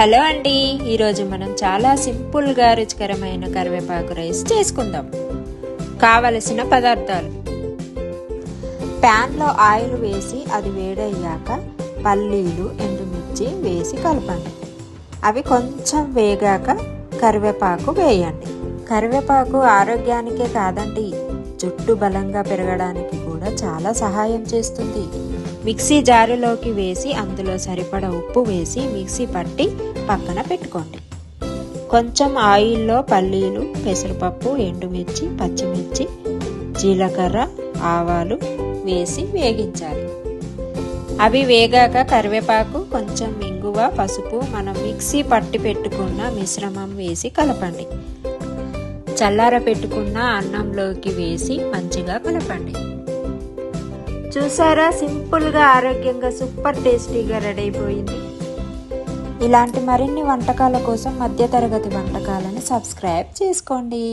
Hello అండి, ఈరోజు మనం చాలా సింపుల్గా రుచికరమైన కరివేపాకు రైస్ చేసుకుందాం. కావలసిన పదార్థాలు: ప్యాన్లో ఆయిల్ వేసి అది వేడయ్యాక పల్లీలు, ఎండుమిర్చి వేసి కలపండి. అవి కొంచెం వేగాక కరివేపాకు వేయండి. కరివేపాకు ఆరోగ్యానికే కాదండి, జుట్టు బలంగా పెరగడానికి కూడా చాలా సహాయం చేస్తుంది. మిక్సీ జారులోకి వేసి అందులో సరిపడా ఉప్పు వేసి మిక్సీ పట్టి పక్కన పెట్టుకోండి. కొంచెం ఆయిల్లో పల్లీలు, పెసరపప్పు, ఎండుమిర్చి, పచ్చిమిర్చి, జీలకర్ర, ఆవాలు వేసి వేగించాలి. అవి వేగాక కరివేపాకు, కొంచెం ఇంగువ, పసుపు, మనం మిక్సీ పట్టి పెట్టుకున్న మిశ్రమం వేసి కలపండి. చల్లార పెట్టుకున్న అన్నంలోకి వేసి మంచిగా కలపండి. చూసారా, సింపుల్గా ఆరోగ్యంగా సూపర్ టేస్టీగా రెడీ అయిపోయింది. ఇలాంటి మరిన్ని వంటకాల కోసం మధ్యతరగతి వంటకాలను సబ్స్క్రైబ్ చేసుకోండి.